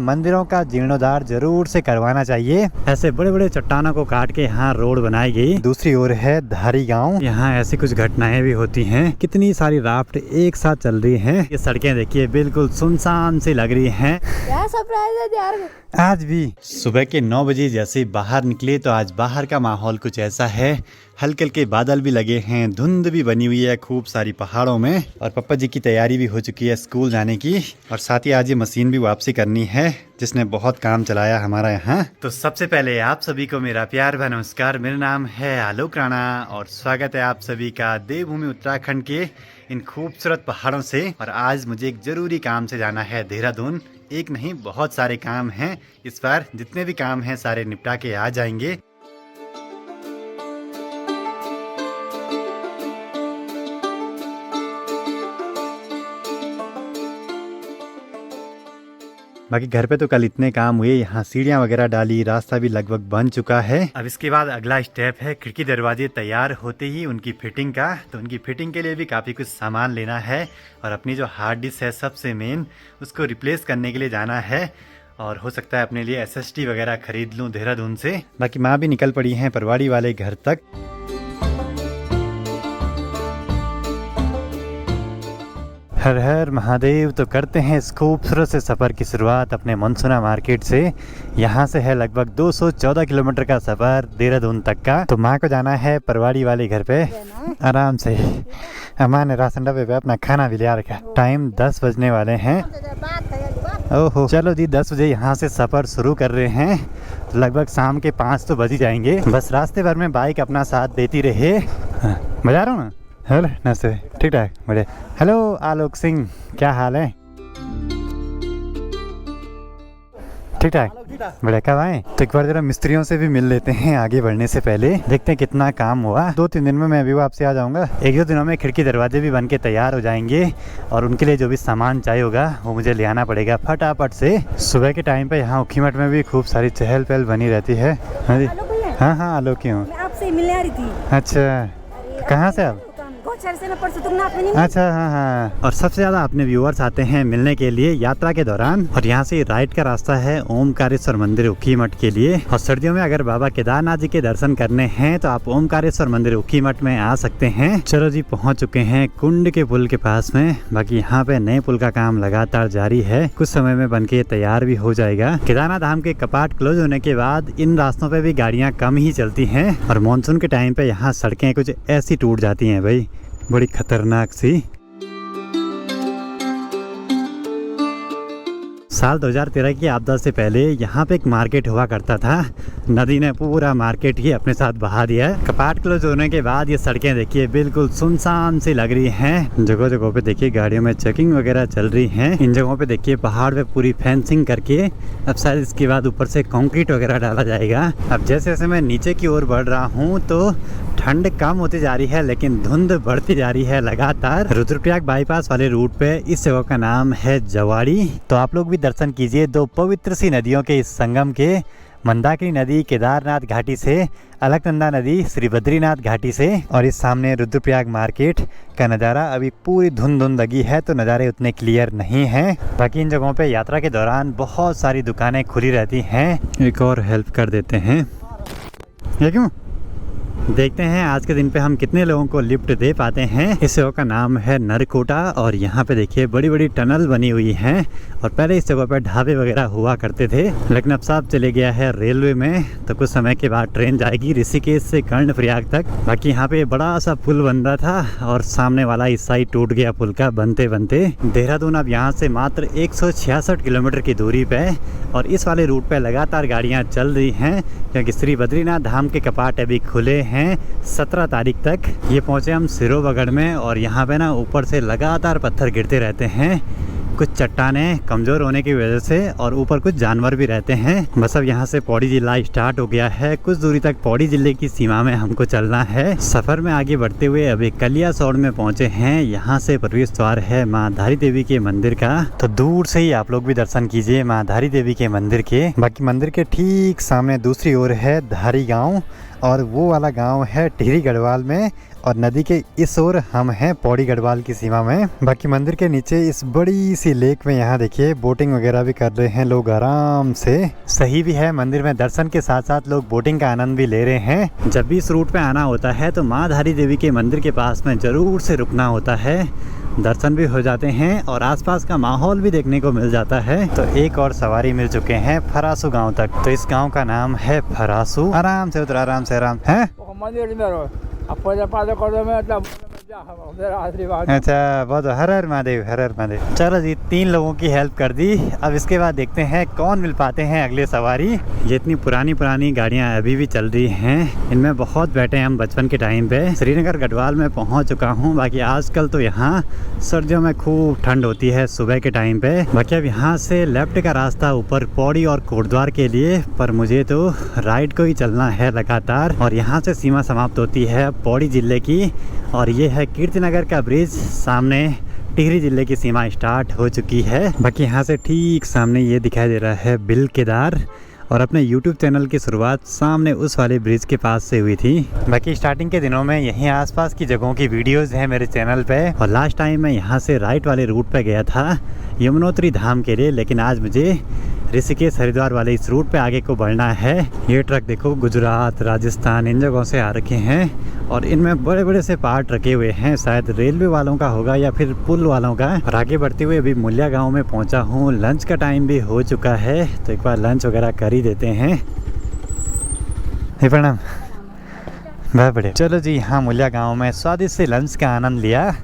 मंदिरों का जीर्णोद्धार जरूर से करवाना चाहिए। ऐसे बड़े बड़े चट्टानों को काट के यहाँ रोड बनाई गई। दूसरी ओर है धारी गांव। यहाँ ऐसी कुछ घटनाएं भी होती हैं। कितनी सारी राफ्ट एक साथ चल रही हैं। ये सड़कें देखिए बिल्कुल सुनसान सी लग रही हैं। क्या सरप्राइज है यार। आज भी सुबह के 9 बजे जैसे बाहर निकले तो आज बाहर का माहौल कुछ ऐसा है। हल्के हल्के बादल भी लगे हैं, धुंध भी बनी हुई है खूब सारी पहाड़ों में। और पापा जी की तैयारी भी हो चुकी है स्कूल जाने की। और साथ ही आज ये मशीन भी वापसी करनी है जिसने बहुत काम चलाया हमारा यहाँ। तो सबसे पहले आप सभी को मेरा प्यार भरा नमस्कार। मेरा नाम है आलोक राणा और स्वागत है आप सभी का देवभूमि उत्तराखंड के इन खूबसूरत पहाड़ों से। और आज मुझे एक जरूरी काम से जाना है देहरादून। एक नहीं बहुत सारे काम हैं। इस बार जितने भी काम हैं सारे निपटा के आ जाएंगे। बाकी घर पे तो कल इतने काम हुए, यहाँ सीढ़ियाँ वगैरह डाली, रास्ता भी लगभग बन चुका है। अब इसके बाद अगला स्टेप है खिड़की दरवाजे तैयार होते ही उनकी फिटिंग का। तो उनकी फिटिंग के लिए भी काफ़ी कुछ सामान लेना है। और अपनी जो हार्ड डिस्क है सबसे मेन, उसको रिप्लेस करने के लिए जाना है। और हो सकता है अपने लिए SSD वगैरह खरीद लूँ देहरादून से। बाकी माँ भी निकल पड़ी हैं परवाड़ी वाले घर तक। हर हर महादेव। तो करते हैं इस खूबसूरत से सफ़र की शुरुआत अपने मनसुना मार्केट से। यहाँ से है लगभग 214 किलोमीटर का सफ़र देहरादून तक का। तो माँ को जाना है परवाड़ी वाले घर पे आराम से। अम्मा ने राशन डब्बे पे अपना खाना भी लिया रखा। टाइम 10 बजने वाले हैं। ओहो चलो जी 10 बजे यहाँ से सफ़र शुरू कर रहे हैं। लगभग शाम के 5 तो बज ही जाएंगे। बस रास्ते भर में बाइक अपना साथ देती रहे। बजा रहा हूँ ना। हेलो नमस्ते। ठीक ठाक बढ़िया। हेलो आलोक सिंह, क्या हाल है? ठीक ठाक बढ़िया। कब आए? तो एक बार जरा मिस्त्रियों से भी मिल लेते हैं आगे बढ़ने से पहले। देखते हैं कितना काम हुआ। 2-3 दिन में मैं भी वापसी आ जाऊंगा। 1-2 दिनों में खिड़की दरवाजे भी बन के तैयार हो जाएंगे। और उनके लिए जो भी सामान चाहिए होगा वो मुझे ले आना पड़ेगा फटाफट से। सुबह के टाइम पे यहाँ ऊखीमठ में भी खूब सारी चहल पहल बनी रहती है। हाँ हाँ आलोक ही हूँ। आपसे मिलने आ रही थी। अच्छा कहाँ से आप? अच्छा हाँ हाँ। और सबसे ज्यादा अपने व्यूअर्स आते हैं मिलने के लिए यात्रा के दौरान। और यहाँ से राइट का रास्ता है ओमकारेश्वर मंदिर ऊखीमठ के लिए। और सर्दियों में अगर बाबा केदारनाथ जी के दर्शन करने हैं तो आप ओमकारेश्वर मंदिर ऊखीमठ में आ सकते हैं। चलो जी पहुँच चुके हैं कुंड के पुल के पास में। बाकी यहाँ पे नए पुल का काम लगातार जारी है। कुछ समय में बनके तैयार भी हो जाएगा। केदारनाथ धाम के कपाट क्लोज होने के बाद इन रास्तों पे भी गाड़ियाँ कम ही चलती हैं। और मानसून के टाइम पे यहाँ सड़कें कुछ ऐसी टूट जाती हैं भाई, बड़ी खतरनाक सी। साल 2013 की आपदा से पहले यहाँ पे एक मार्केट हुआ करता था। नदी ने पूरा मार्केट ही अपने साथ बहा दिया है। कपाट क्लोज होने के बाद ये सड़कें देखिए बिल्कुल सुनसान सी लग रही हैं। जगह जगह पे देखिए गाड़ियों में चेकिंग वगैरह चल रही है। इन जगहों पे देखिए पहाड़ पे पूरी फेंसिंग करके अब शायद इसके बाद ऊपर से कंक्रीट वगैरह डाला जाएगा। अब जैसे जैसे मैं नीचे की ओर बढ़ रहा हूँ तो ठंड कम होती जा रही है लेकिन धुंध बढ़ती जा रही है लगातार। रुद्रप्रयाग बाईपास वाले रूट पे इस जगह का नाम है जवाड़ी। तो आप लोग भी दर्शन कीजिए दो पवित्र सी नदियों के इस संगम के। मंदाकिनी नदी केदारनाथ घाटी से, अलकनंदा नदी श्री बद्रीनाथ घाटी से। और इस सामने रुद्रप्रयाग मार्केट का नज़ारा। अभी पूरी धुंध लगी है तो नज़ारे उतने क्लियर नहीं हैं। बाकी इन जगहों पे यात्रा के दौरान बहुत सारी दुकानें खुली रहती हैं। एक और हेल्प कर देते हैं। ये क्यों? देखते हैं आज के दिन पे हम कितने लोगों को लिफ्ट दे पाते हैं। इस जगह का नाम है नरकोटा। और यहाँ पे देखिए बड़ी बड़ी टनल बनी हुई हैं। और पहले इस जगह पे ढाबे वगैरह हुआ करते थे लेकिन अब सब चले गया है रेलवे में। तो कुछ समय के बाद ट्रेन जाएगी ऋषिकेश से कर्णप्रयाग तक। बाकी यहाँ पे बड़ा सा पुल बन रहा था और सामने वाला हिस्सा ही टूट गया पुल का बनते बनते। देहरादून अब यहाँ से मात्र 166 किलोमीटर की दूरी पे। और इस वाले रूट पे लगातार गाड़ियाँ चल रही हैं क्योंकि श्री बद्रीनाथ धाम के कपाट अभी खुले हैं 17 तारीख तक। ये पहुंचे हम सिरोबगढ़ में। और यहाँ पे ना ऊपर से लगातार पत्थर गिरते रहते हैं। कुछ चट्टानें कमज़ोर होने की वजह से और ऊपर कुछ जानवर भी रहते हैं। बस अब यहाँ से पौड़ी जिला स्टार्ट हो गया है। कुछ दूरी तक पौड़ी जिले की सीमा में हमको चलना है। सफ़र में आगे बढ़ते हुए अभी कलियासौड़ में पहुँचे हैं। यहाँ से प्रवेश द्वार है माँ धारी देवी के मंदिर का। तो दूर से ही आप लोग भी दर्शन कीजिए माँ धारी देवी के मंदिर के। बाकी मंदिर के ठीक सामने दूसरी ओर है धारी गाँव। और वो वाला गांव है टिहरी गढ़वाल में, और नदी के इस ओर हम हैं पौड़ी गढ़वाल की सीमा में। बाकी मंदिर के नीचे इस बड़ी सी लेक में यहाँ देखिए बोटिंग वगैरह भी कर रहे हैं लोग आराम से। सही भी है, मंदिर में दर्शन के साथ साथ लोग बोटिंग का आनंद भी ले रहे हैं। जब भी इस रूट पे आना होता है तो माँ धारी देवी के मंदिर के पास में ज़रूर से रुकना होता है, दर्शन भी हो जाते हैं और आसपास का माहौल भी देखने को मिल जाता है। तो एक और सवारी मिल चुके हैं फरासू गांव तक। तो इस गांव का नाम है फरासू। आराम से उतर, आराम से, आराम है। अच्छा, बहुत हर हर महादेव, हर हर महादेव। चलो जी, 3 लोगों की हेल्प कर दी। अब इसके बाद देखते हैं कौन मिल पाते हैं अगले सवारी। ये इतनी पुरानी पुरानी गाड़ियां अभी भी चल रही हैं, इनमें बहुत बैठे हैं हम बचपन के टाइम पे। श्रीनगर गढ़वाल में पहुंच चुका हूं। बाकी आजकल तो यहाँ सर्दियों में खूब ठंड होती है सुबह के टाइम पे। बाकी अब यहाँ से लेफ्ट का रास्ता ऊपर पौड़ी और कोटद्वार के लिए, पर मुझे तो राइट को ही चलना है लगातार। और यहाँ से सीमा समाप्त होती है पौड़ी जिले की, और ये है कीर्तिनगर का ब्रिज। सामने टिहरी जिले की सीमा स्टार्ट हो चुकी है। बाकी यहाँ से ठीक सामने ये दिखाई दे रहा है बिल केदार, और अपने YouTube चैनल की शुरुआत सामने उस वाले ब्रिज के पास से हुई थी। बाकी स्टार्टिंग के दिनों में यहीं आसपास की जगहों की वीडियोस हैं मेरे चैनल पे, और लास्ट टाइम मैं यहाँ से राइट वाले रूट पे गया था यमुनोत्री धाम के लिए, लेकिन आज मुझे ऋषिकेश हरिद्वार वाले इस रूट पे आगे को बढ़ना है। ये ट्रक देखो गुजरात, राजस्थान इन जगहों से आ रखे हैं, और इनमें बड़े बड़े से पार्ट रखे हुए हैं, शायद रेलवे वालों का होगा या फिर पुल वालों का। और आगे बढ़ते हुए अभी मुलिया गांव में पहुंचा हूं। लंच का टाइम भी हो चुका है, तो एक बार लंच वगैरह कर ही देते हैं। प्रणाम, बहुत बढ़िया। चलो जी, हाँ मुलिया गाँव में स्वादिष्ट से लंच का आनंद लिया।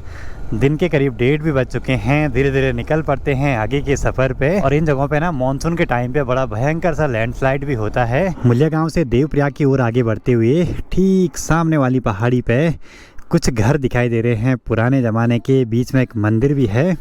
दिन के करीब 1:30 भी बज चुके हैं। धीरे धीरे निकल पड़ते हैं आगे के सफर पे। और इन जगहों पे ना मानसून के टाइम पे बड़ा भयंकर सा लैंडस्लाइड भी होता है। मुलिया गांव से देवप्रयाग की ओर आगे बढ़ते हुए ठीक सामने वाली पहाड़ी पे कुछ घर दिखाई दे रहे हैं पुराने ज़माने के। बीच में एक मंदिर भी है।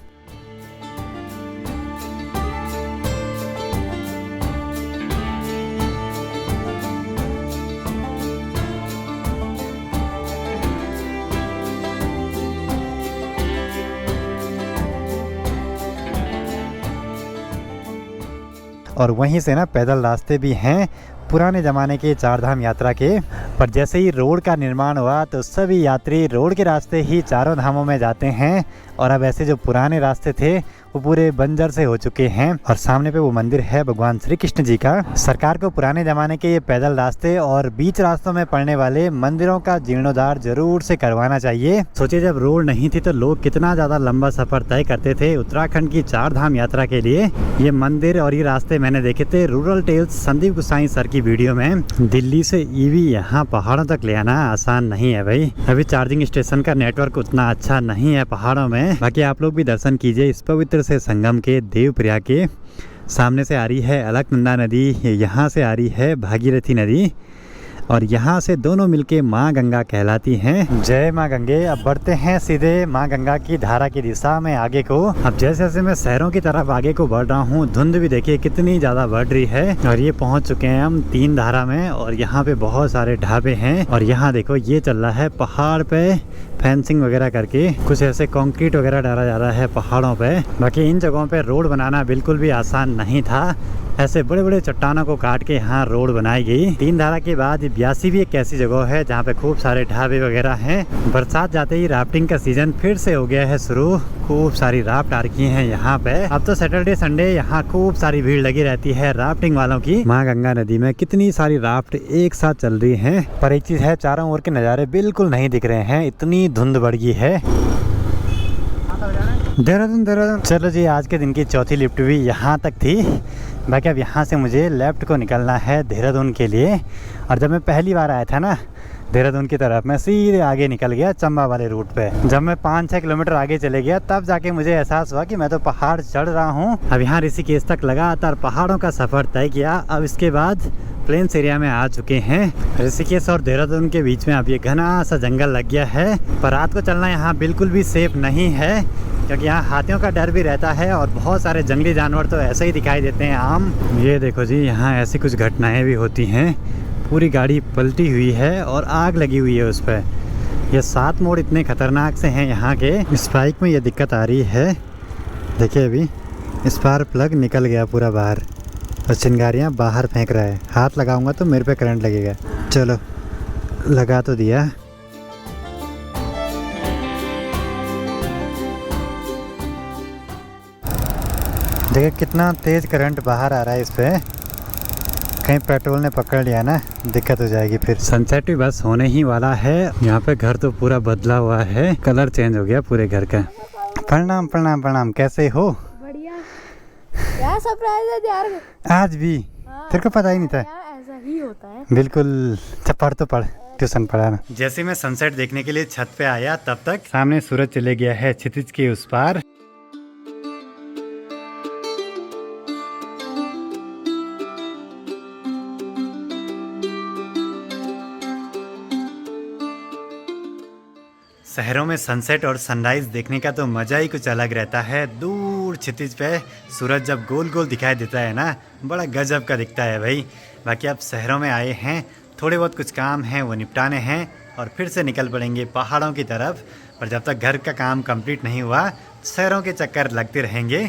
और वहीं से ना पैदल रास्ते भी हैं पुराने ज़माने के 4 धाम यात्रा के। पर जैसे ही रोड का निर्माण हुआ तो सभी यात्री रोड के रास्ते ही चारों धामों में जाते हैं, और अब ऐसे जो पुराने रास्ते थे वो पूरे बंजर से हो चुके हैं। और सामने पे वो मंदिर है भगवान श्री कृष्ण जी का। सरकार को पुराने ज़माने के ये पैदल रास्ते और बीच रास्तों में पड़ने वाले मंदिरों का जीर्णोद्धार जरूर से करवाना चाहिए। सोचिए, जब रोड नहीं थी तो लोग कितना ज़्यादा लंबा सफ़र तय करते थे उत्तराखंड की 4 धाम यात्रा के लिए। ये मंदिर और ये रास्ते मैंने देखे थे रूरल टेल्स संदीप गोसाई सर की वीडियो में। दिल्ली से ईवी यहाँ पहाड़ों तक ले आना आसान नहीं है भाई। अभी चार्जिंग स्टेशन का नेटवर्क उतना अच्छा नहीं है पहाड़ों में। बाकी आप लोग भी दर्शन कीजिए इस पवित्र से संगम के देवप्रयाग के। सामने से आ रही है अलकनंदा नदी, यहाँ से आ रही है भागीरथी नदी, और यहाँ से दोनों मिलके माँ गंगा कहलाती हैं। जय माँ गंगे। अब बढ़ते हैं सीधे माँ गंगा की धारा की दिशा में आगे को। अब जैसे जैसे मैं शहरों की तरफ आगे को बढ़ रहा हूँ, धुंध भी देखिए कितनी ज़्यादा बढ़ रही है। और ये पहुँच चुके हैं हम 3 धारा में, और यहाँ पे बहुत सारे ढाबे हैं। और यहाँ देखो ये चल रहा है पहाड़ पे फेंसिंग वगैरह करके, कुछ ऐसे कंक्रीट वगैरह डाला जा रहा है पहाड़ों पे। बाकी इन जगहों पे रोड बनाना बिल्कुल भी आसान नहीं था। ऐसे बड़े बड़े चट्टानों को काट के यहाँ रोड बनाई गई। 3 धारा के बाद ब्यासी भी एक ऐसी जगह है जहाँ पे खूब सारे ढाबे वगैरह हैं। बरसात जाते ही राफ्टिंग का सीजन फिर से हो गया है शुरू। खूब सारी राफ्ट आ रखी हैं यहाँ पे। अब तो सैटरडे संडे यहाँ खूब सारी भीड़ लगी रहती है राफ्टिंग वालों की। माँ गंगा नदी में कितनी सारी राफ्ट एक साथ चल रही हैं। पर एक चीज है, चारों ओर के नज़ारे बिल्कुल नहीं दिख रहे हैं, इतनी धुंध बढ़ गई है। देहरादून। चलो जी, आज के दिन की चौथी लिफ्ट भी यहाँ तक थी। बाकी अब यहाँ से मुझे लेफ़्ट को निकलना है देहरादून के लिए। और जब मैं पहली बार आया था ना देहरादून की तरफ, मैं सीधे आगे निकल गया चंबा वाले रूट पे। जब मैं 5-6 किलोमीटर आगे चले गया तब जाके मुझे एहसास हुआ कि मैं तो पहाड़ चढ़ रहा हूँ। अब यहाँ ऋषिकेश तक लगातार पहाड़ों का सफ़र तय किया। अब इसके बाद प्लेन्स एरिया में आ चुके हैं। ऋषिकेश और देहरादून के बीच में अब ये घना सा जंगल लग गया है। पर रात को चलना यहाँ बिल्कुल भी सेफ नहीं है, क्योंकि यहाँ हाथियों का डर भी रहता है और बहुत सारे जंगली जानवर तो ऐसे ही दिखाई देते हैं आम। ये देखो जी, यहाँ ऐसी कुछ घटनाएं भी होती हैं। पूरी गाड़ी पलटी हुई है और आग लगी हुई है उस पर। ये 7 मोड़ इतने खतरनाक से हैं यहाँ के। इस बाइक में ये दिक्कत आ रही है, देखिए अभी स्पार्क प्लग निकल गया पूरा बाहर और चिंगारियाँ बाहर फेंक रहा है। हाथ लगाऊंगा तो मेरे पे करंट लगेगा। चलो लगा तो दिया। देखिए कितना तेज करंट बाहर आ रहा है इस पे। कहीं पेट्रोल ने पकड़ लिया ना, दिक्कत हो जाएगी फिर। सनसेट भी बस होने ही वाला है। यहाँ पे घर तो पूरा बदला हुआ है, कलर चेंज हो गया पूरे घर का। प्रणाम प्रणाम प्रणाम, कैसे हो? बढ़िया। क्या सरप्राइज है यार? आज भी तेरे को पता ही नहीं था? यार ऐसा ही होता है। बिल्कुल। पढ़ तो पढ़, ट्यूशन पढ़ा ना। जैसे मैं सनसेट देखने के लिए छत पे आया तब तक सामने सूरज चले गया है क्षितिज के उस पार। शहरों में सनसेट और सनराइज देखने का तो मज़ा ही कुछ अलग रहता है। दूर क्षितिज पे सूरज जब गोल गोल दिखाई देता है ना, बड़ा गजब का दिखता है भाई। बाकी अब शहरों में आए हैं, थोड़े बहुत कुछ काम हैं वो निपटाने हैं और फिर से निकल पड़ेंगे पहाड़ों की तरफ। पर जब तक घर का काम कंप्लीट नहीं हुआ, शहरों के चक्कर लगते रहेंगे।